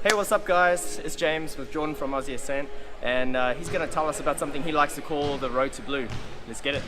Hey, what's up guys? It's James with Jordan from Aussie Ascent, and he's going to tell us about something he likes to call the road to blue. Let's get it.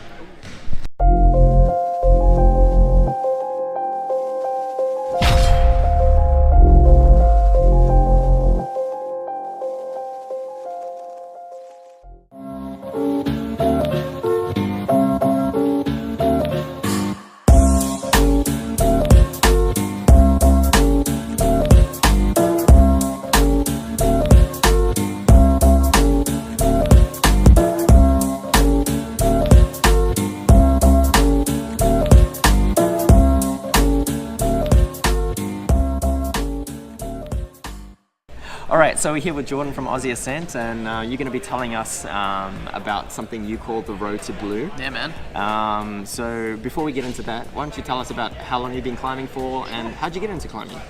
Alright, so we're here with Jordan from Aussie Ascent, and you're going to be telling us about something you call the road to blue. Yeah, man. So before we get into that, why don't you tell us about how long you've been climbing for and how'd you get into climbing?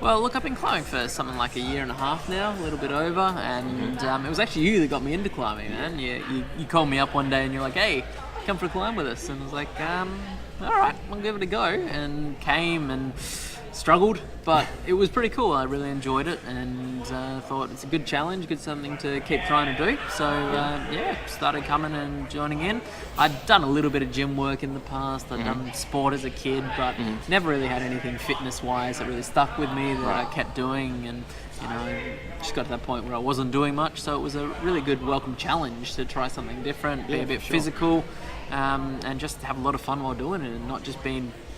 Well, look, I've been climbing for something like a year and a half now, a little bit over, and it was actually you that got me into climbing, man. You called me up one day and you're like, hey, come for a climb with us. And I was like, alright, I'll give it a go. And came and struggled, but it was pretty cool. I really enjoyed it and thought it's a good challenge, good something to keep trying to do. So started coming and joining in. I'd done a little bit of gym work in the past. I'd done sport as a kid, but never really had anything fitness-wise that really stuck with me that I kept doing, and just got to that point where I wasn't doing much. So it was a really good welcome challenge to try something different, be a bit physical, and just have a lot of fun while doing it, and not just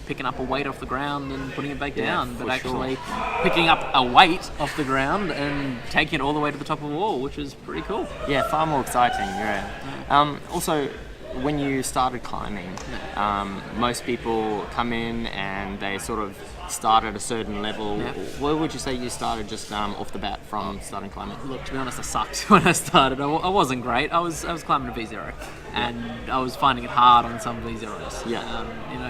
picking up a weight off the ground and putting it back down, but actually picking up a weight off the ground and taking it all the way to the top of the wall, which is pretty cool. Yeah, far more exciting, Also, when you started climbing, most people come in and they sort of start at a certain level. Where would you say you started just off the bat from starting climbing? Look, to be honest, I sucked when I started. I wasn't great. I was climbing a V0, and I was finding it hard on some V0s.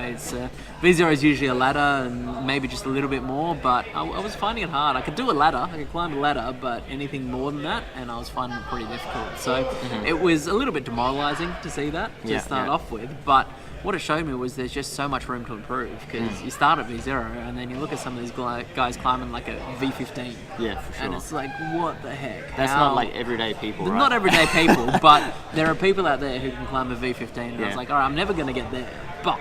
It's V0 is usually a ladder and maybe just a little bit more, but I was finding it hard. I could do a ladder, I could climb a ladder, but anything more than that, and I was finding it pretty difficult. So it was a little bit demoralising to see that to start off with, but what it showed me was there's just so much room to improve, because you start at V0 and then you look at some of these guys climbing like a V15. Yeah, for sure. And it's like, what the heck? That's not like everyday people, right? Not everyday people, but there are people out there who can climb a V15, and I was like, all right, I'm never going to get there, but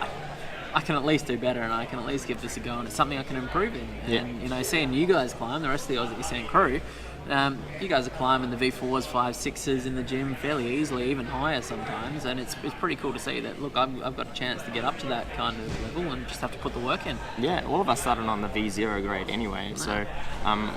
I can at least do better, and I can at least give this a go, and it's something I can improve in. And seeing you guys climb, the rest of the Aussie Ascent crew, you guys are climbing the V4s, 5s, 6s in the gym fairly easily, even higher sometimes, and it's pretty cool to see that, look, I've got a chance to get up to that kind of level and just have to put the work in. Yeah, all of us started on the V0 grade anyway, so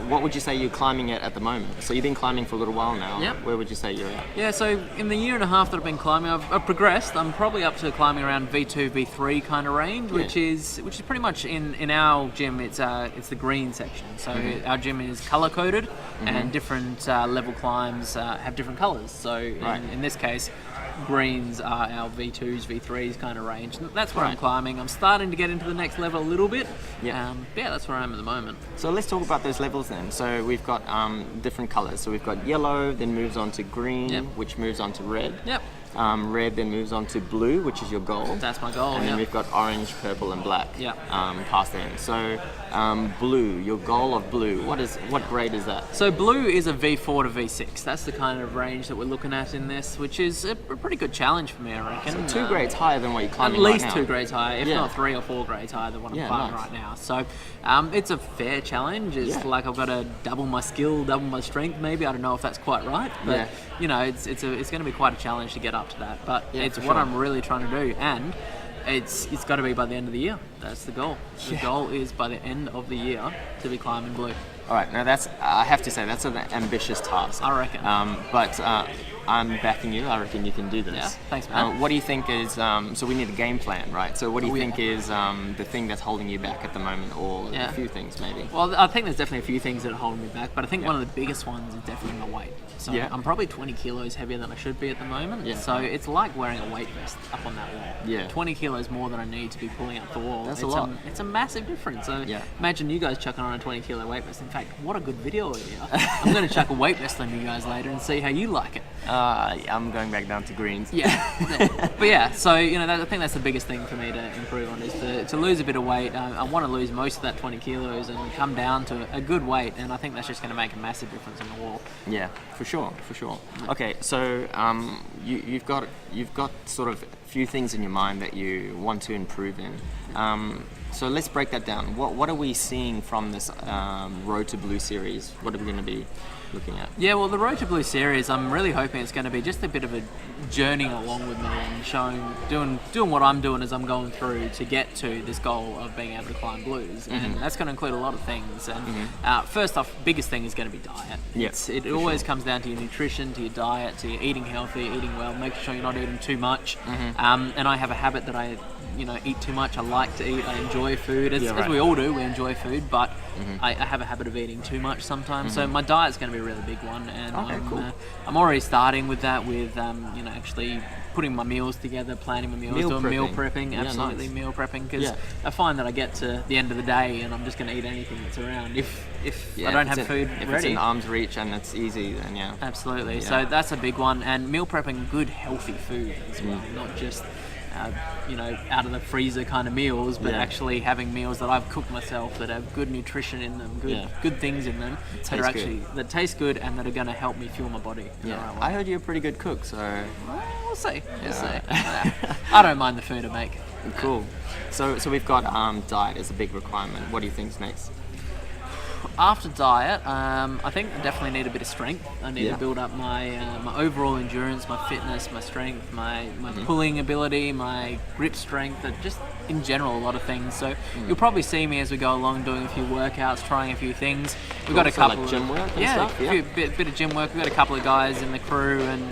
what would you say you're climbing at the moment? So you've been climbing for a little while now. Yep. Where would you say you're at? Yeah, so in the year and a half that I've been climbing, I've progressed. I'm probably up to climbing around V2, V3 kind of range, which is pretty much in our gym. It's the green section. So our gym is color coded, and different level climbs have different colors. So in this case, greens are our V2s, V3s kind of range. That's where I'm climbing. I'm starting to get into the next level a little bit. That's where I am at the moment. So let's talk about those levels then. So we've got different colors. So we've got yellow, then moves on to green, which moves on to red. Red then moves on to blue, which is your goal. That's my goal. And then we've got orange, purple, and black. Past then. So blue, your goal of blue. What grade is that? So blue is a V4 to V6. That's the kind of range that we're looking at in this, which is a pretty good challenge for me, I reckon. So 2 grades higher than what you're climbing right now. At least right 2 grades higher, if not 3 or 4 grades higher than what I'm climbing right now. So it's a fair challenge. It's like I've got to double my skill, double my strength. Maybe I don't know if that's quite right, but it's going to be quite a challenge to get up to that. But it's what I'm really trying to do, and it's got to be by the end of the year. That's the goal. The goal is by the end of the year to be climbing blue. All right, now I have to say, that's an ambitious task. I reckon. But I'm backing you. I reckon you can do this. Yeah, thanks, man. What do you think is, so we need a game plan, right? So what do you think is the thing that's holding you back at the moment, or a few things maybe? Well, I think there's definitely a few things that are holding me back, but I think one of the biggest ones is definitely my weight. So I'm probably 20 kilos heavier than I should be at the moment. So it's like wearing a weight vest up on that wall. 20 kilos more than I need to be pulling up the wall. That's a lot. It's a massive difference. So imagine you guys chucking on a 20 kilo weight vest. In fact, what a good video idea. I'm going to chuck a weight vest on you guys later and see how you like it. I'm going back down to greens. Yeah. But yeah, so I think that's the biggest thing for me to improve on is to lose a bit of weight. I want to lose most of that 20 kilos and come down to a good weight, and I think that's just going to make a massive difference on the wall. Yeah, for sure. Okay, so you've got sort of a few things in your mind that you want to improve in. So let's break that down. What are we seeing from this Road to Blue series? What are we going to be looking at? Yeah, well, the Road to Blue series, I'm really hoping it's going to be just a bit of a journey along with me and doing what I'm doing as I'm going through to get to this goal of being able to climb blues. And that's going to include a lot of things. And first off, biggest thing is going to be diet. Yes, it always comes down to your nutrition, to your diet, to your eating healthy, eating well, making sure you're not eating too much. And I have a habit that I eat too much. I like to eat. I enjoy food, as we all do. We enjoy food, but I have a habit of eating too much sometimes. So my diet's going to be a really big one, and I'm already starting with that. With actually putting my meals together, planning my meals, doing meal prepping. Absolutely, meal prepping, because I find that I get to the end of the day and I'm just going to eat anything that's around. If I don't have food ready, if it's in arm's reach and it's easy, then absolutely. So that's a big one, and meal prepping good healthy food as well, not just out of the freezer kind of meals, but actually having meals that I've cooked myself that have good nutrition in them, good things in them that taste good and that are going to help me fuel my body. I heard you're a pretty good cook, so we'll see. I don't mind the food I make. Cool. So we've got diet as a big requirement. What do you think's next? After diet, I think I definitely need a bit of strength. I need to build up my overall endurance, my fitness, my strength, my pulling ability, my grip strength, just in general a lot of things. So you'll probably see me as we go along doing a few workouts, trying a few things. We've got a couple of gym work and stuff. A bit of gym work. We've got a couple of guys in the crew and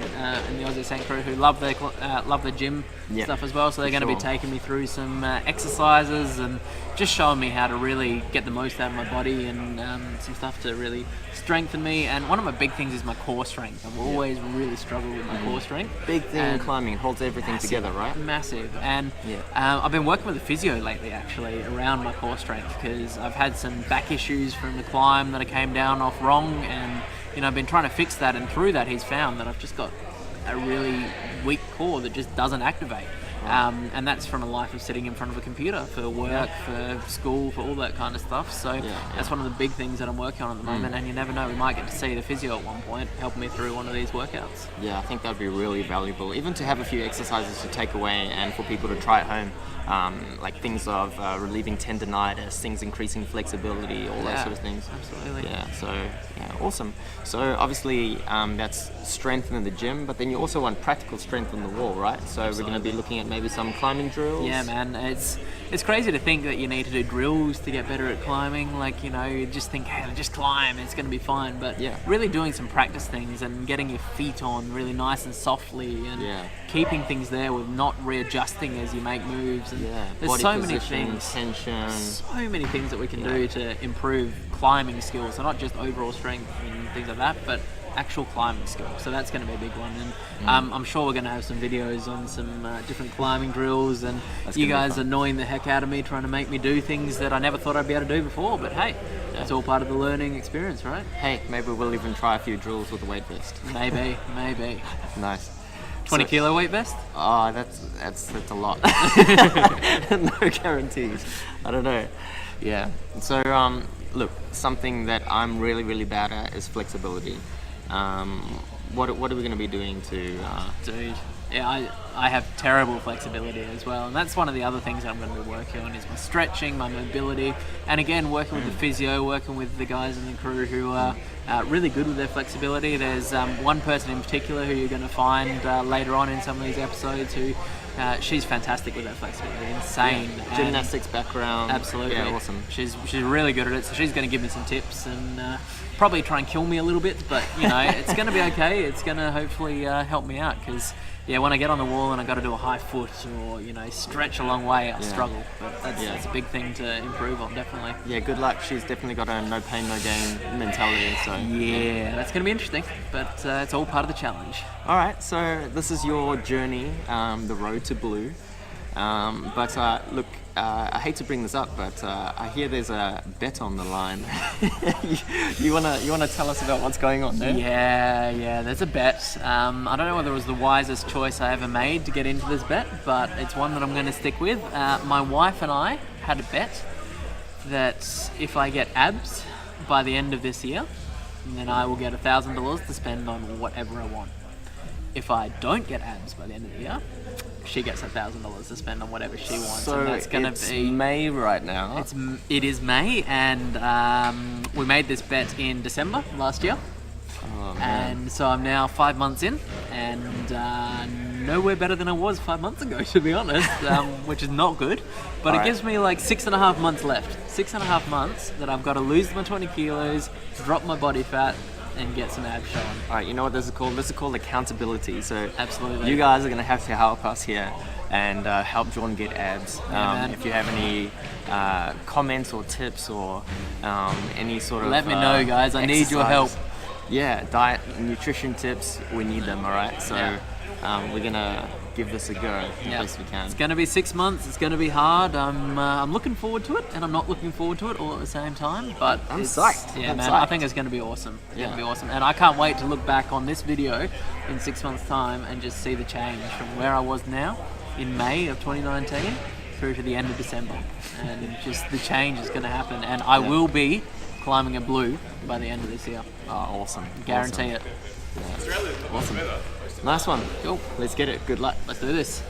in the Aussie Saint crew who love the gym stuff as well. So they're going to be taking me through some exercises and just showing me how to really get the most out of my body and some stuff to really strengthen me. And one of my big things is my core strength. I've always really struggled with my core strength. Big thing in climbing, it holds everything together, right? Massive. And I've been working with a physio lately actually around my core strength, because I've had some back issues from the climb that I came down off wrong, and I've been trying to fix that, and through that he's found that I've just got a really weak core that just doesn't activate. And that's from a life of sitting in front of a computer for work, for school, for all that kind of stuff. So that's one of the big things that I'm working on at the moment. And you never know, we might get to see the physio at one point helping me through one of these workouts. Yeah, I think that'd be really valuable, even to have a few exercises to take away and for people to try at home. Like things of relieving tendonitis, things increasing flexibility, all those sort of things. Absolutely. Awesome. So obviously that's strength in the gym, but then you also want practical strength on the wall, right? So we're going to be looking at maybe some climbing drills. Yeah, man, it's crazy to think that you need to do drills to get better at climbing. Like, you just think, hey, just climb, it's going to be fine. But really doing some practice things and getting your feet on really nice and softly and keeping things there with not readjusting as you make moves. And there's body so position, many things, tension. so many things that we can do to improve climbing skills. So not just overall strength and things like that, but actual climbing skills. So that's going to be a big one. And I'm sure we're going to have some videos on some different climbing drills, and you guys annoying the heck out of me trying to make me do things that I never thought I'd be able to do before. But hey, it's all part of the learning experience, right? Hey, maybe we'll even try a few drills with a weight vest. Maybe. Nice. 20 kilo weight vest? Oh, that's a lot. No guarantees. I don't know. Yeah. So look, something that I'm really, really bad at is flexibility. What are we going to be doing to... Dude, I have terrible flexibility as well, and that's one of the other things that I'm going to be working on is my stretching, my mobility, and again working with the physio, working with the guys in the crew who are really good with their flexibility. There's one person in particular who you're going to find later on in some of these episodes who she's fantastic with her flexibility, insane. Gymnastics background. Absolutely. Yeah, awesome. She's really good at it, so she's going to give me some tips and probably try and kill me a little bit, but it's going to be okay. It's going to hopefully help me out, because when I get on the wall and I got to do a high foot or stretch a long way, I'll struggle. But that's a big thing to improve on, definitely. Yeah, good luck. She's definitely got a no pain, no gain mentality. So that's going to be interesting, but it's all part of the challenge. All right, so this is your journey, the road to blue. But look, I hate to bring this up, but I hear there's a bet on the line. you wanna tell us about what's going on there? Yeah, there's a bet. I don't know whether it was the wisest choice I ever made to get into this bet, but it's one that I'm going to stick with. My wife and I had a bet that if I get abs by the end of this year, then I will get $1,000 to spend on whatever I want. If I don't get abs by the end of the year, she gets $1,000 to spend on whatever she wants. So and that's gonna it's be May right now. It is May, and we made this bet in December last year. Oh, man. And so I'm now 5 months in, and nowhere better than I was 5 months ago, to be honest, which is not good. But it gives me like 6.5 months left. 6.5 months that I've got to lose my 20 kilos, drop my body fat, and get some abs showing. All right, you know what this is called? This is called accountability. So Absolutely. you guys are going to have to help us here and help John get abs. man. If you have any comments or tips or any sort of Let me know, guys. I need your help. Yeah, diet and nutrition tips, we need them, all right? So we're going to give this a go the best we can. It's going to be 6 months. It's going to be hard. I'm looking forward to it, and I'm not looking forward to it all at the same time. But I'm it's, psyched. Yeah, I'm man. psyched. I think it's going to be awesome. It's going to be awesome, and I can't wait to look back on this video in 6 months' time and just see the change from where I was now in May of 2019 through to the end of December, and just the change is going to happen. And I will be climbing a blue by the end of this year. Oh, awesome. Guarantee Awesome. it. Awesome. Nice one. Cool. Let's get it. Good luck. Let's do this.